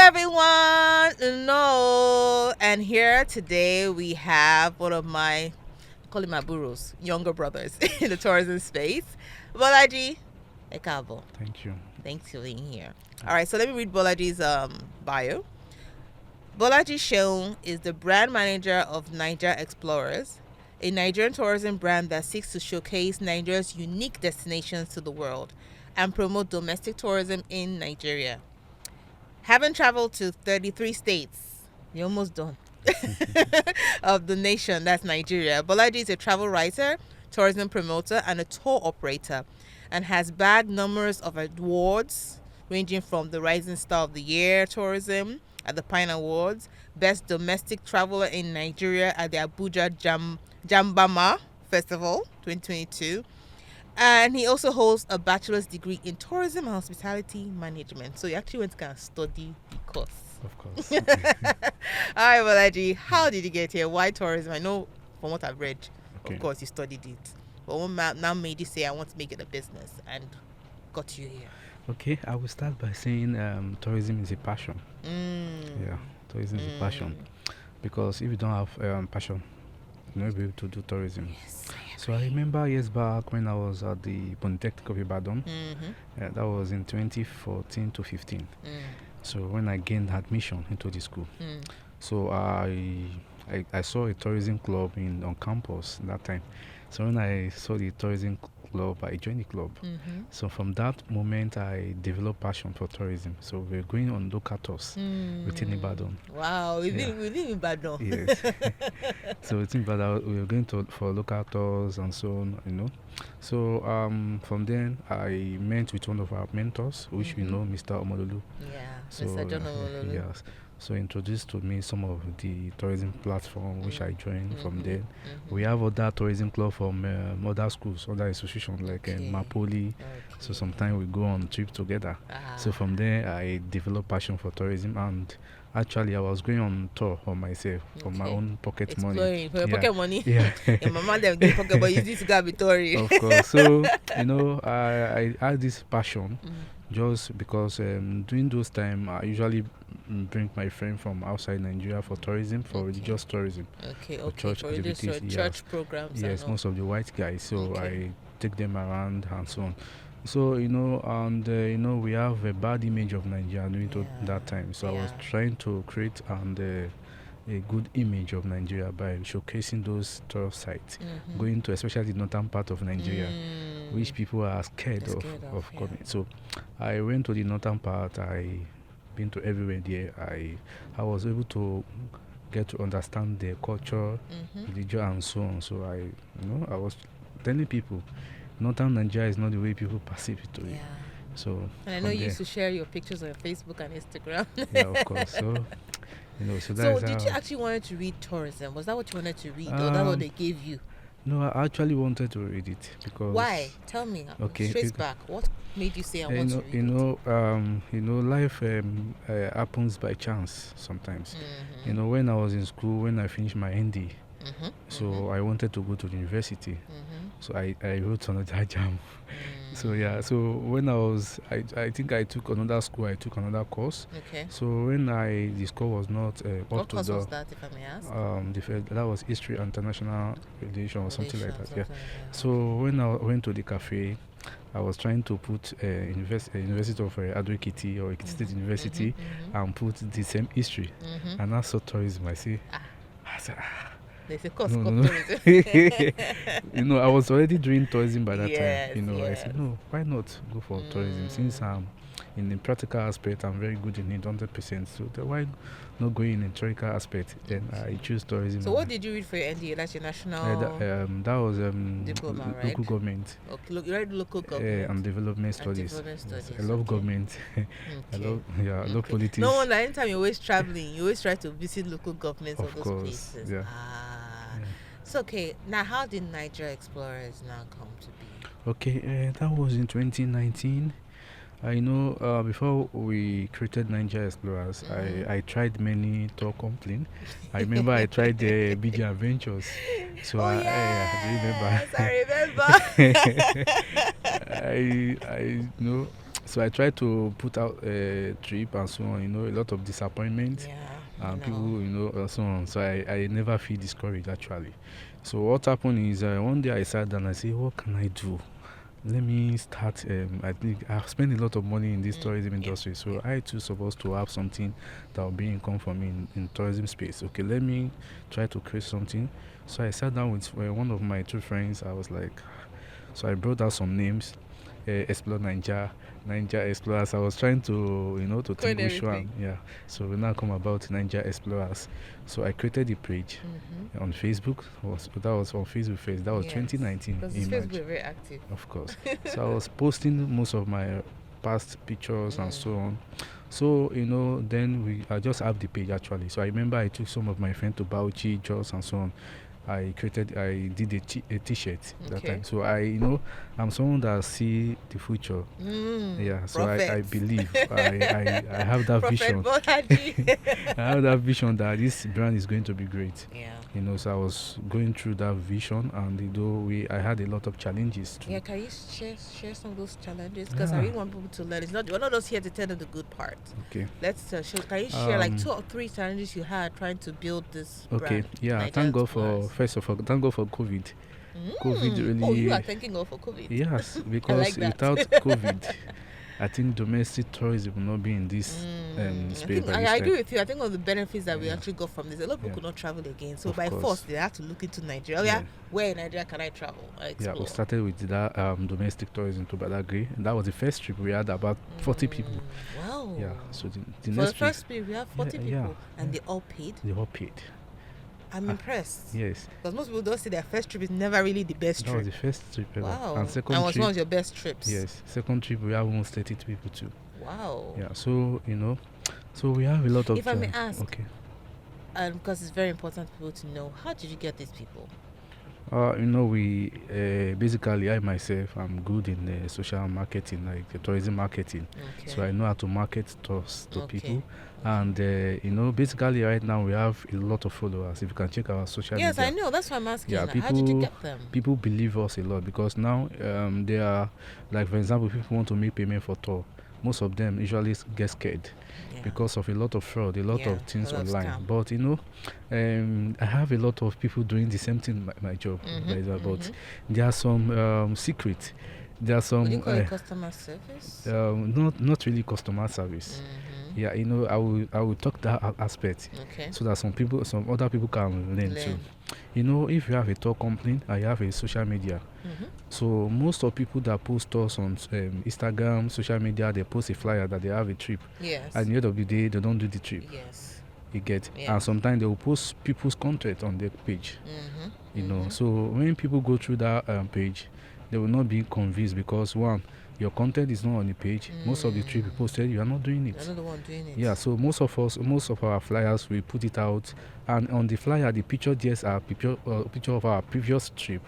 everyone. No, and here today we have one of my, call him my burros, younger brothers in the tourism space, Bolaji. Ekabo. Thank you. Thanks for being here. All right, so let me read Bolaji's bio. Bolaji Seun is the brand manager of Naija Explorers, a Nigerian tourism brand that seeks to showcase Nigeria's unique destinations to the world and promote domestic tourism in Nigeria. Having traveled to 33 states, you're almost done, of the nation, that's Nigeria, Bolaji is a travel writer, tourism promoter, and a tour operator, and has bagged numbers of awards ranging from the Rising Star of the Year Tourism at the Pyne Awards, Best Domestic Traveler in Nigeria at the Abuja Jabamah Festival 2022, and he also holds a bachelor's degree in tourism and hospitality management. So he actually went to kind of study the course. Of course. All right, Bolaji, how did you get here? Why tourism? I know from what I've read, Okay. of course, you studied it. But what now made you say, I want to make it a business and got you here? Okay, I will start by saying tourism is a passion. Yeah, tourism is a passion. Because if you don't have passion, you'll not be able to do tourism. Yes. So I remember years back when I was at the Polytechnic of Ibadan. That was in 2014 to 15. So when I gained admission into the school, so I saw a tourism club on campus that time. So when I saw the tourism club, I joined the club. So from that moment, I developed passion for tourism. So we're going on local tours within Ibadan. Wow, within Ibadan. Yes. So within Ibadan, we were going for local tours and so on, So from then, I met with one of our mentors, which we know, Mr. Omololu. Yeah, So, Mr. John Omololu. yes. So introduced to me some of the tourism platform which I joined from there. We have other tourism club from other schools, other institutions like Mapoli. So sometimes we go on trip together. So from there I developed passion for tourism, and actually I was going on tour for myself from my own pocket money. For your pocket money? Yeah. Your mama them give pocket, but you need to go be touring. Of course. So I had this passion. Just because during those time I usually bring my friend from outside Nigeria for tourism, for religious tourism, for church activities, church programs. Yes, most of the white guys. So I take them around and so on. So and we have a bad image of Nigeria during that time. So I was trying to create a good image of Nigeria by showcasing those tourist sites, going to especially the northern part of Nigeria, which people are scared of coming. So I went to the northern part. I been to everywhere there. I was able to get to understand their culture, religion, and so on. So I was telling people, northern Nigeria is not the way people perceive it to be. So and I know you used to share your pictures on Facebook and Instagram. Yeah, of course. So did you actually wanted to read tourism? Was that what you wanted to read, or that what they gave you? No, I actually wanted to read it because. Why? Tell me. Okay. Trace back. What made you say I want to read it? Life happens by chance sometimes. When I was in school, when I finished my ND, so I wanted to go to the university. So I wrote another jam. So when I think I took another school, I took another course. Okay. So when the score was not what course was that, if I may ask? That was history and international relations or something like that. Yeah. So when I went to the cafe, I was trying to put University of Ado-Ekiti or Ekiti State University and put the same history. And I saw tourism. I said, There's a course no. called tourism. I was already doing tourism by that time. I Yes. said, no, why not go for tourism? Since I'm in the practical aspect, I'm very good in it, 100%. So why not go in the theoretical aspect? Then I choose tourism. So what did you read for your NDA? That's your national that was diploma, right? local government. Okay, you read local government and development studies. Yes, I love government. I love politics. No wonder anytime you're always traveling, you always try to visit local governments of those course, places. yeah. So okay, now how did Nigeria Explorers now come to be? Okay, that was in 2019. I know before we created Nigerian Explorers, I tried many tour companies. I remember I tried the BG Adventures. So I remember. I remember. I So I tried to put out a trip and so on, a lot of disappointment. And people, so on. So I never feel discouraged actually. So what happened is one day I sat down and I said, what can I do? Let me start. I think I've spent a lot of money in this tourism industry, so I too supposed to have something that will be income for me in tourism space. Okay, let me try to create something. So I sat down with one of my two friends. I was like, so I brought out some names, Explore Naija, Naija Explorers. I was trying to, to think which one. Yeah. So we now come about Naija Explorers. So I created the page on Facebook. That was on Facebook first. That was 2019. Because Facebook were very active. Of course. So I was posting most of my past pictures and so on. So then I just have the page actually. So I remember I took some of my friends to Bauchi, Jos and so on. I did a t-shirt that time. So I'm someone that see the future. Yeah, so I believe I have that vision. I have that vision that this brand is going to be great. Yeah. So I was going through that vision, and I had a lot of challenges too. Yeah, can you share some of those challenges? Because I really want people to learn. We're not just here to tell them the good part. Okay. Let's show. Can you share like 2 or 3 challenges you had trying to build this brand? Okay. Yeah. Thank God for first of all, thank God for COVID. COVID really. Oh, you are thanking God for COVID. Yes, because without COVID, I think domestic tourism will not be in this space. I agree with you. I think one of the benefits that we actually got from this, a lot of people could not travel again. So by force, they had to look into Nigeria. Where in Nigeria can I travel? Yeah, we started with that domestic tourism to Badagry. And that was the first trip. We had about 40 people. Wow. Yeah. So the for next the first trip, we have 40 people, and they all paid. They all paid. I'm impressed. Yes. Because most people don't say their first trip is never really the best trip. That was the first trip ever. Wow. And second and was trip, one of your best trips. Yes. Second trip, we have almost 30 people too. Wow. Yeah. So, so we have a lot of... If I may ask. Okay. Because it's very important for people to know, how did you get these people? We basically, I myself, I'm good in social marketing, like tourism marketing. Okay. So I know how to market tours to people. And, basically right now we have a lot of followers. If you can check our social media. Yes, I know. That's why I'm asking. Yeah, how did you get them? People believe us a lot because now they are, like for example, people want to make payment for tour. Most of them usually get scared because of a lot of fraud, a lot of things online. But I have a lot of people doing the same thing my job. But there are some secrets. There are some. Would you call it customer service? Not really customer service. Yeah, I will talk that aspect so that some other people can learn too. If you have a tour company and you have a social media, so most of people that post tours on Instagram, social media, they post a flyer that they have a trip. Yes. At the end of the day, they don't do the trip. Yes. You get, and sometimes they will post people's content on their page. So when people go through that page, they will not be convinced because one, your content is not on the page. Most of the trip you posted, you are not doing it. You're not the one doing it. Yeah, so most of our flyers, we put it out, and on the flyer, the picture just a picture of our previous trip.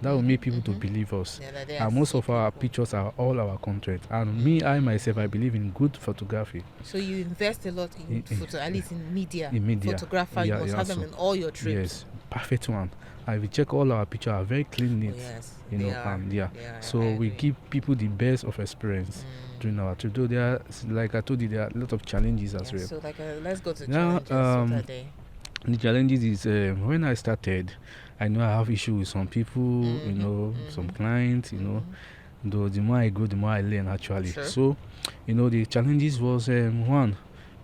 That will make people to believe us. And most of our pictures are all our content. And I myself, I believe in good photography. So you invest a lot in photo, at least in media. In media. Photographer, you must have them in all your trips. Yes, perfect one. And we check all our pictures are very clean, neat. Yes, So we give people the best of experience during our trip. Though there are, like I told you, there are a lot of challenges as well. So let's go to challenges today. The challenges is when I started, I know I have issues with some people, some clients, Though the more I grow, the more I learn actually. Sure. So, the challenges was one,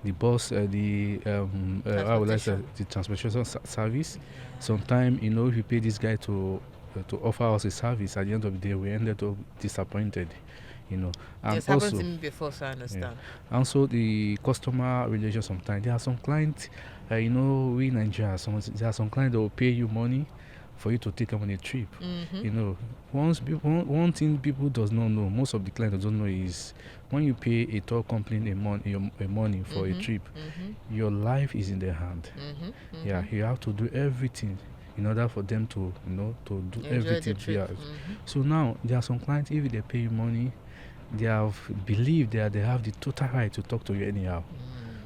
the bus, the transportation service. Sometimes, if you pay this guy to offer us a service, at the end of the day, we ended up disappointed. And it's happened to me before, so I understand. Yeah. And so the customer relation, sometimes there are some clients, we Nigeria, there are some clients that will pay you money for you to take them on a trip. One thing people does not know, most of the clients don't know, is when you pay a tour company a money for a trip, your life is in their hand. Yeah, you have to do everything in order for them to to do everything. So now there are some clients, if they pay you money, they have believed that they have the total right to talk to you anyhow,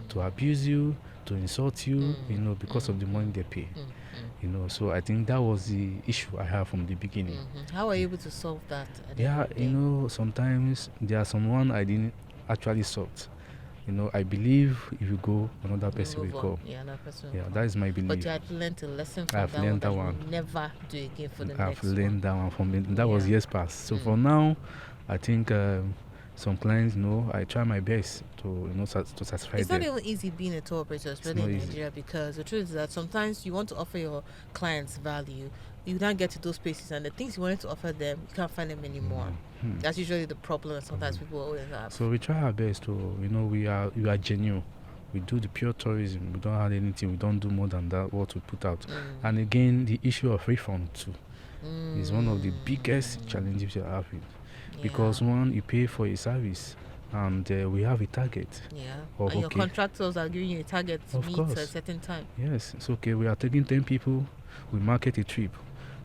to abuse you, to insult you, because of the money they pay. So I think that was the issue I had from the beginning. How were you able to solve that? Sometimes there are someone I didn't actually solve. I believe if you go, another person will come. Another person. Yeah, that is my belief. But you had learned a lesson from I've learned that one. You never do again for the next I've learned that one from it. That was years past. So for now, I think some clients, I try my best to, to satisfy them. It's not even easy being a tour operator, especially in Nigeria, because the truth is that sometimes you want to offer your clients value. You don't get to those places, and the things you wanted to offer them, you can't find them anymore. That's usually the problem. Sometimes people always have. So we try our best to, we are genuine. We do the pure tourism. We don't have anything. We don't do more than that. What we put out. And again, the issue of refund too is one of the biggest challenges we are having, because one, you pay for a service, and we have a target. And your contractors are giving you a target to meet at a certain time. Yes, it's okay. We are taking 10 people. We market a trip.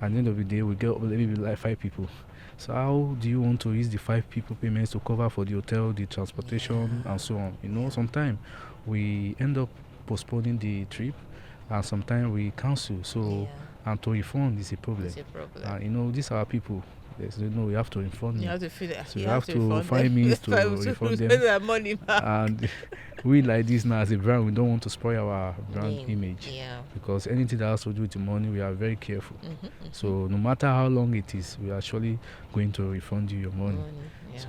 At the end of the day, we get maybe like 5 people. So how do you want to use the 5 people payments to cover for the hotel, the transportation, and so on? Sometimes we end up postponing the trip, and sometimes we cancel. So and to refund is a problem. These are people. We have to refund them. You have to feel it. So you have to find means to refund them. Their money back. And we like this now as a brand, we don't want to spoil our brand image. Because anything that has to do with the money, we are very careful. So no matter how long it is, we are surely going to refund you your money. So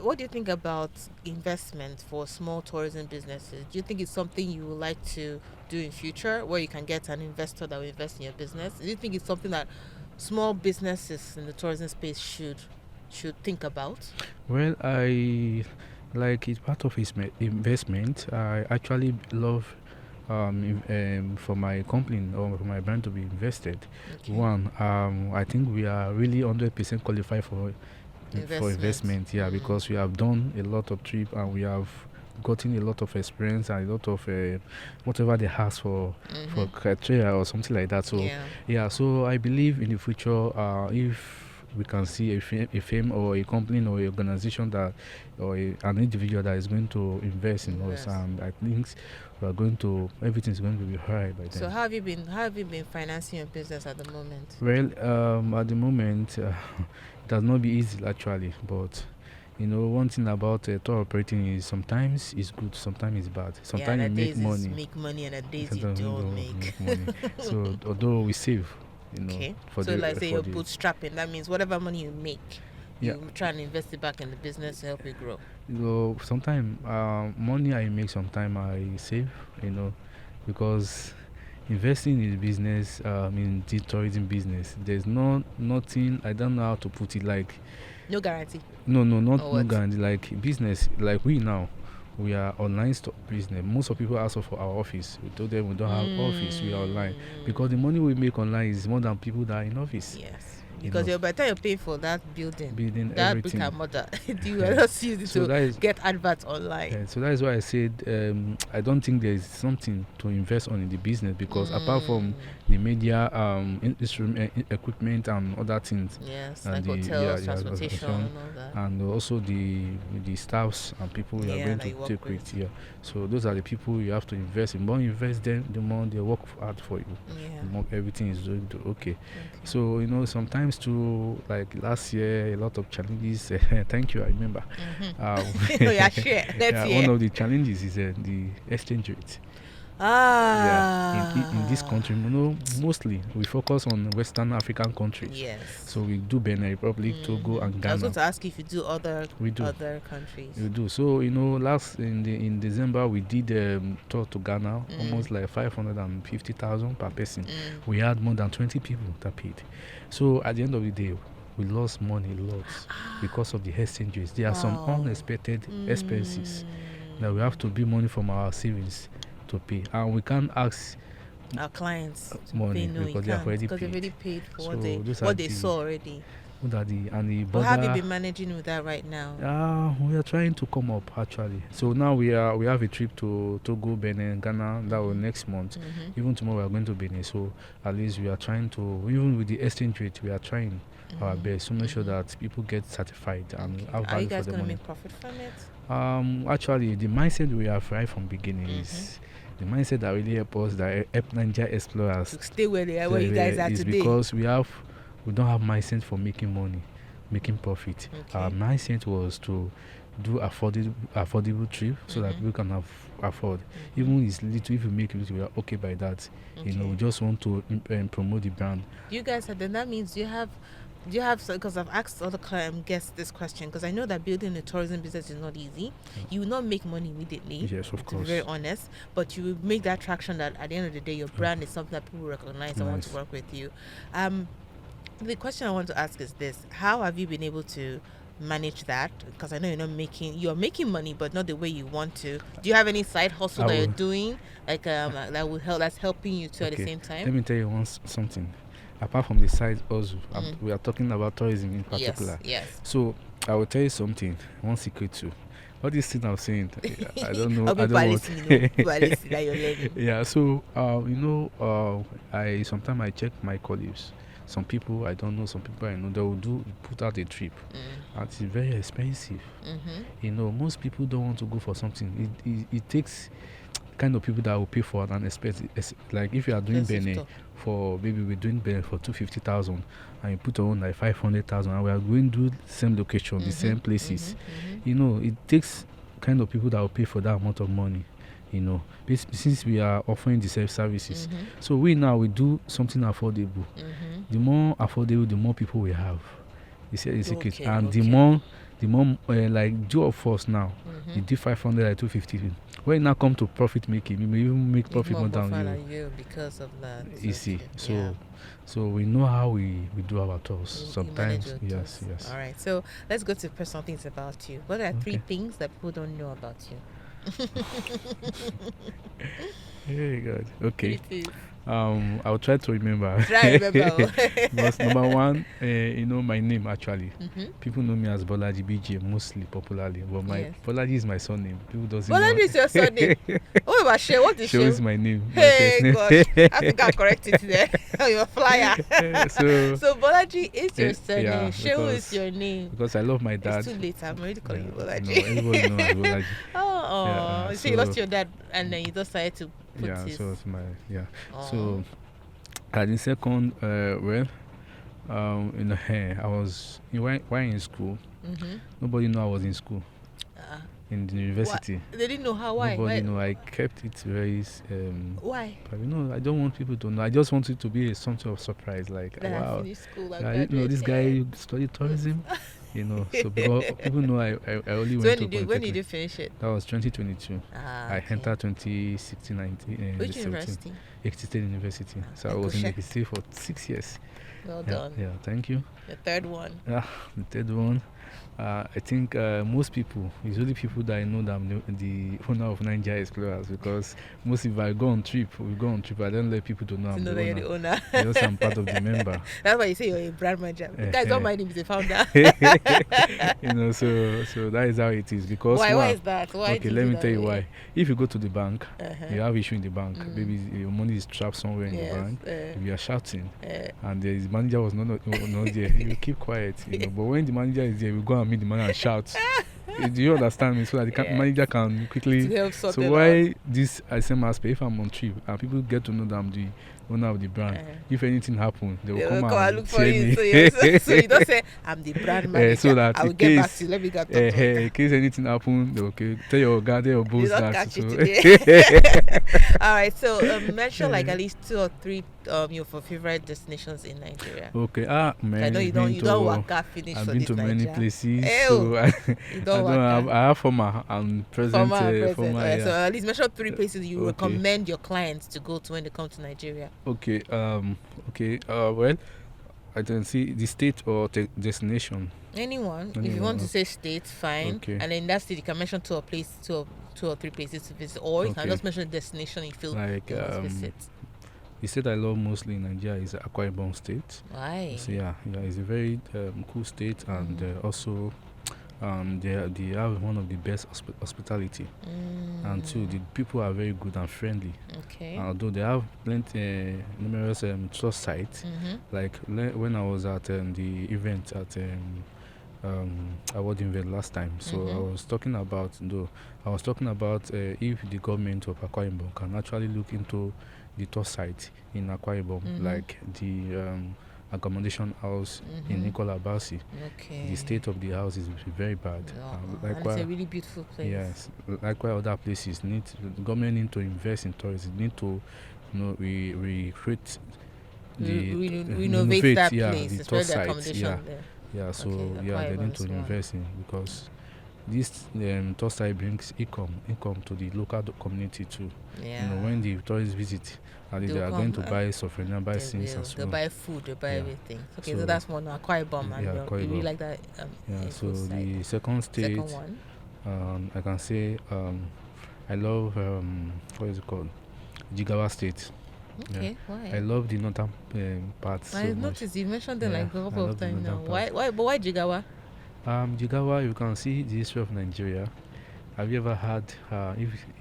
what do you think about investment for small tourism businesses? Do you think it's something you would like to do in future, where you can get an investor that will invest in your business? Do you think it's something that small businesses in the tourism space should think about? Well, I like it's part of his investment. I actually love for my company or for my brand to be invested. One, I think we are really 100% qualified for investment. Because we have done a lot of trips, and we have gotten a lot of experience and a lot of whatever they ask for criteria or something like that. So so I believe in the future, if we can see a firm or a company or an organization that or an individual that is going to invest in us, and I think we are going to, everything's going to be alright by then. So how have you been financing your business at the moment? Well, at the moment, it does not be easy actually, but one thing about tour operating is sometimes it's good, sometimes it's bad. Sometimes you make money, and at days you don't make money. So although we save, for so like say you're bootstrapping, that means whatever money you make, you try and invest it back in the business to help it grow. Sometimes money I make, sometimes I save, because investing in business, in the tourism business, there's nothing, I don't know how to put it, like no guarantee. No guarantee. Like business, like we now, we are online stock business. Most of people ask for our office. We told them we don't have office, we are online, because the money we make online is more than people that are in office. Yes. Because by the time you pay for that building that everything. brick and mortar, you will not use it to get adverts online. So that is why I said I don't think there is something to invest on in the business, because apart from the media, equipment and other things, and like hotels, transportation, and all that, and also the staffs and people you are going to take with. So those are the people you have to invest in. The more you invest them, the more they work hard for you. The more everything is doing okay. So sometimes too, like last year, a lot of challenges. Thank you, I remember. One of the challenges is the exchange rate. In this country, mostly we focus on Western African countries. So we do Benin Republic, Togo, and Ghana. I was going to ask if you do other countries. We do. So last in December we did tour to Ghana, almost like 550,000 per person. We had more than 20 people that paid. So at the end of the day, we lost money lots because of the exchange rates. There are some unexpected expenses that we have to be money from our savings to pay, and we can't ask our clients money because they have already paid for what they saw already. How have you been managing with that right now? We are trying to come up actually. So now we have a trip to Togo, Benin, Ghana. That will next month. Even tomorrow we are going to Benin. So at least we are trying to, even with the exchange rate, we are trying our best to make sure that people get certified and have value for the money. Are you guys going to make profit from it? Actually, the mindset we have right from beginning is the mindset that really help us, that help Niger explorers to stay where they are, where you guys are is today. because we don't have mindset for making money, making profit. Our mindset was to do affordable trip so that people can afford. Even it's little, if you make it, we are okay by that. You know, we just want to promote the brand. You guys, then that means you have, because I've asked other guests this question, because I know that building a tourism business is not easy. You will not make money immediately. Yes, of course. To be very honest, but you will make that traction that at the end of the day, your brand is something that people recognize and want to work with you. The question I want to ask is this: how have you been able to manage that? Because I know you're making money, but not the way you want to. Do you have any side hustle that you're doing, like that will help, that's helping you too at the same time? Let me tell you something. Apart from the side hustle, we are talking about tourism in particular. Yes. So I will tell you something. One secret too. All these things I'm saying, I don't know. I don't want. Yeah. So I sometimes check my colleagues. Some people I don't know, some people I know, they will put out a trip, and it's very expensive. You know, most people don't want to go for something. It takes kind of people that will pay for an expense. Like if you are doing Benin for, maybe we're doing Benin for 250,000, and you put on like 500,000, and we are going to do the same location, the same places. You know, it takes kind of people that will pay for that amount of money. You know, since we are offering the services, so we do something affordable. The more affordable, the more people we have. It's a secret, and the more like two of us now, you do 500 like 250. When you now come to profit making, we may even make profit more than you because of that. You see, so we know how we do our tours. Sometimes, yes. All right, so let's go to personal things about you. What are 3 things that people don't know about you? Very good. Okay. I'll try to remember. Because number 1, my name actually. People know me as Bolaji BJ mostly popularly, but Bolaji is my surname. People doesn't Bolaji is your surname. What about Shea? What is Shea? Shea is my name. Hey gosh, I think I corrected it there on your flyer. So Bolaji is your surname. Yeah, Shea is your name. Because I love my dad. It's too late. I'm already calling you Bolaji. No, everybody knows Bolaji. So you lost your dad, and then you decided to. So it's my So at the second, I was while in school. Nobody knew I was in school. In the university. What? They didn't know how. Why? Nobody know. I kept it very. Why? I don't want people to know. I just want it to be something of surprise. Like, wow, I didn't know this guy studied tourism. You know, so because people know I only went to Polytechnic. When did you finish it? That was 2022. I entered 2016, 19. Which university? Ekiti State University. So I was in Ekiti State for 6 years. Well done. Yeah, thank you. The third one. The third one. I think most people, usually people that I know that I'm the owner of Nigerian Explorers, because most if I go on trip, I don't let people to know I'm the owner. Because I'm part of the member. That's why you say you're a brand manager. Guys, don't mind him, he's a founder. You know, so that is how it is. Because why is that? Why okay, let me tell you why. If you go to the bank, you have issue in the bank. Maybe your money is trapped somewhere in the bank. If you are shouting, and the manager was not there, you keep quiet. You know, but when the manager is there, we go and meet the man and shout. Do you understand me? So that the manager can quickly. So why this same aspect? If I'm on trip and people get to know that I'm the owner of the brand, if anything happens, they will come and look for you. So you don't say I'm the brand manager. So that I will get back to you. Let me get in case anything happens, they tell your guy, tell your boss that. Catch you today. All right. So mention like at least 2 or 3 for favorite destinations in Nigeria. Okay. Man. I know you don't work out finish. I've been to many places. So I have former and present. So at least mention 3 places you recommend your clients to go to when they come to Nigeria. Okay. Well, I don't see the state or destination. Anyone. If you want to say state, fine. Okay. And in that state, you can mention 2 or 3 places to visit, or you can just mention a destination you feel like you must visit. The state I love mostly in Nigeria is Akwaaba State. Why? So it's a very cool state, and also they have one of the best hospitality, and 2, the people are very good and friendly. Okay. Although they have plenty numerous tour sites, like when I was at the event at award event last time. So I was talking about if the government of Akwaaba can actually look into the tour site in Akwaaba, like the accommodation house in Nicola Basi. Okay. The state of the house is very bad. And it's a really beautiful place. Yes, likewise other places the government need to invest in tourism. Need to, recreate renovate that place, the tour site. Accommodation there. So they need to invest in, because this tour site brings income to the local community too. When the tourists visit, they are going to buy souvenir, buy things as well. They buy food, they buy everything. Okay, so that's one Akwaaba, and you really like that. So the second one, I can say I love what is it called? Jigawa State. Okay, why? I love the northern part so much. I noticed you mentioned them like a couple of times now. Why? But why Jigawa? Jigawa, you can see the history of Nigeria. Have you ever heard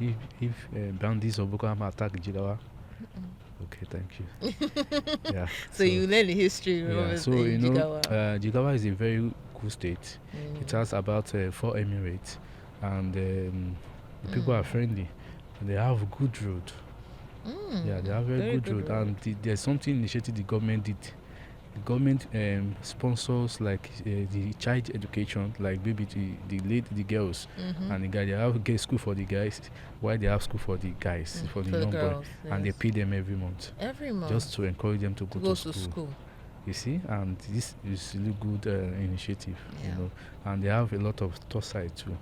if bandits of Boko Haram attack Jigawa? Okay, thank you. So you learn the history. So Jigawa. Jigawa is a very cool state. It has about 4 emirates, and the people are friendly. They have good road. They have very good road, and there's something initiative the government did. The government sponsors like the child education, like maybe the girls and the guys. They have school for the guys, while they have school for the guys, for the young boys, and they pay them every month, just to encourage them to go to school. You see, and this is a really good initiative, and they have a lot of tour sites too.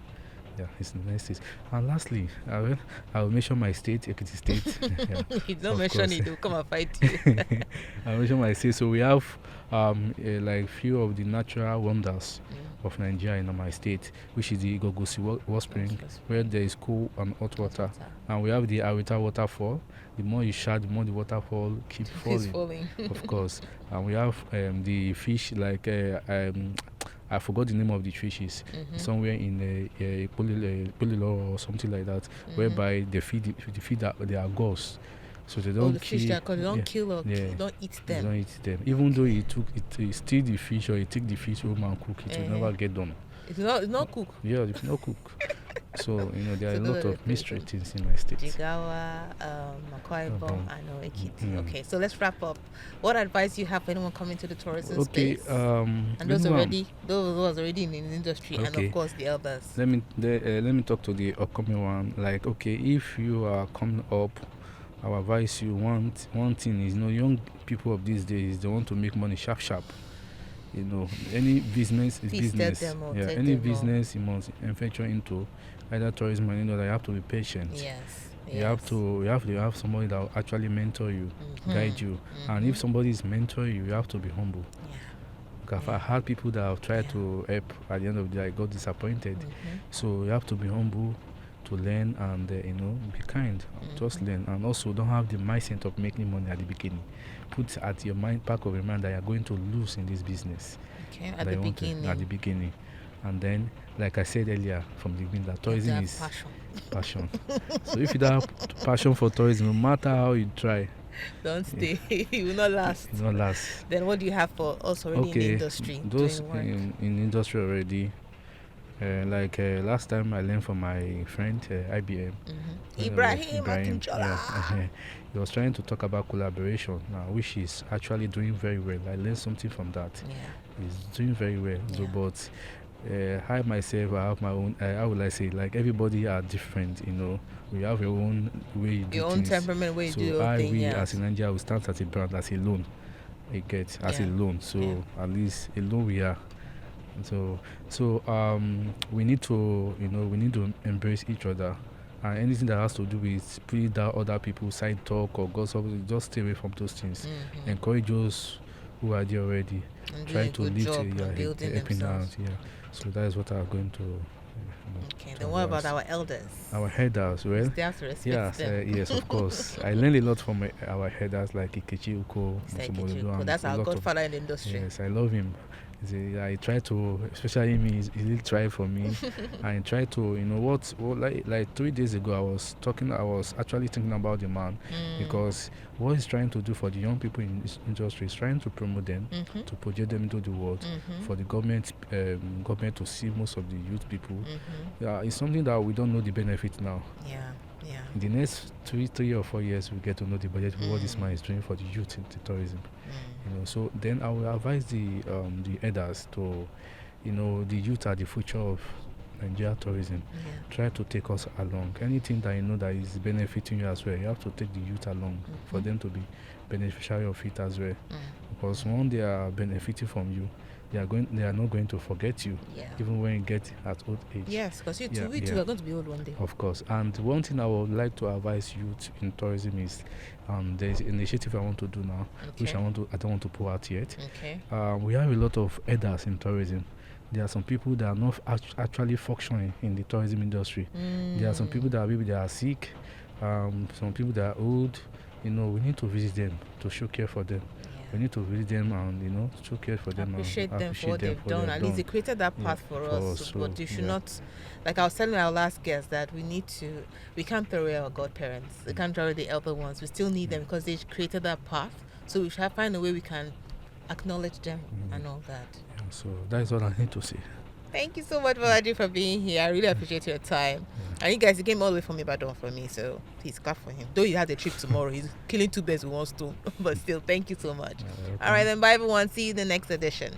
It's nice. And lastly, I will mention my state, Ekiti State. You don't mention it, they'll come and fight you. I'll mention my state. So we have like few of the natural wonders of Nigeria in my state, which is the Igogosi Hot Spring, where there is cool and hot water. And we have the Awita waterfall. The more you shout, the more the waterfall keeps falling. Of course. And we have the fish, like I forgot the name of the fishes, somewhere in Polilo or something like that, whereby they feed their ghosts. So they don't kill. They don't kill or don't eat them. They don't eat them. Even though you steal the fish or you take the fish home and cook it, will never get done. It's not cook. Yeah, it's not cook. So there are a lot of mystery things in my state. Jigawa, Akwaaba, I know Ekiti. Okay, so let's wrap up. What advice do you have for anyone coming to the tourism space? And those already in the industry, and of course the elders. Let me talk to the upcoming one. Like, okay, if you are coming up, I will advise you one thing is, young people of these days, they want to make money sharp. Any business is business. Any business you must venture into, either tourism or that you have to be patient. You have to have somebody that will actually mentor you, guide you, and if somebody is mentoring you, you have to be humble. Because I had people that have tried to help, at the end of the day I got disappointed. So you have to be humble to learn, and be kind. Just learn, and also don't have the mindset of making money at the beginning. Put at your back of your mind that you are going to lose in this business. At the beginning. And then, like I said earlier from the beginning, that tourism is passion. So if you don't have passion for tourism, no matter how you try, don't stay. It will not last. Then what do you have for us already in the industry? Those in the industry already. Last time I learned from my friend IBM. Ibrahim. He was trying to talk about collaboration now, which is actually doing very well. I learned something from that. He's doing very well. So, but I myself, I have my own. How would I say? Like, everybody are different. We have your own way you do your own things. temperament way you do your thing. We as in Nigeria, we start as a brand, as a loan. You get as a loan. So at least a loan we are. So we need to embrace each other, and anything that has to do with putting down other people's side talk or gossip, just stay away from those things. Encourage those who are there already. And try to lead helping out. So that is what I'm going to. Okay, then what about our elders? Our headers, well, they have to respect them. Yes, of course. I learned a lot from our headers like Ikechi Uko. That's our godfather in the industry. Yes, I love him. I try to, especially me, he really try for me. I try to, what like 3 days ago, I was actually thinking about the man, because what he's trying to do for the young people in this industry is trying to promote them, to project them into the world, for the government to see most of the youth people. It's something that we don't know the benefit now. In the next 3 or 4 years, we get to know the budget of what this man is doing for the youth in the tourism. So then I will advise the elders to, the youth are the future of Nigerian tourism. Try to take us along. Anything that that is benefiting you as well, you have to take the youth along for them to be beneficiary of it as well. Because when they are benefiting from you, they are not going to forget you, even when you get at old age. Yes, because we too are going to be old one day. Of course. And one thing I would like to advise youth in tourism is there's an initiative I want to do now, which I don't want to pull out yet. We have a lot of elders in tourism. There are some people that are not actually functioning in the tourism industry. There are some people that maybe they are sick, some people that are old. We need to visit them to show care for them. We need to visit them and show care for them. Appreciate them for what they've done. At least they created that path for us. But you should not, like I was telling our last guest, that we can't throw away our godparents. We can't throw away the elder ones. We still need them because they created that path. So we should find a way we can acknowledge them and all that. So that is all I need to say. Thank you so much, Bolaji, for being here. I really appreciate your time. And you guys, he came all the way from Ibadan for me, so please clap for him. Though you had a trip tomorrow, he's killing two birds with one stone. But still, thank you so much. All right, then, bye everyone. See you in the next edition.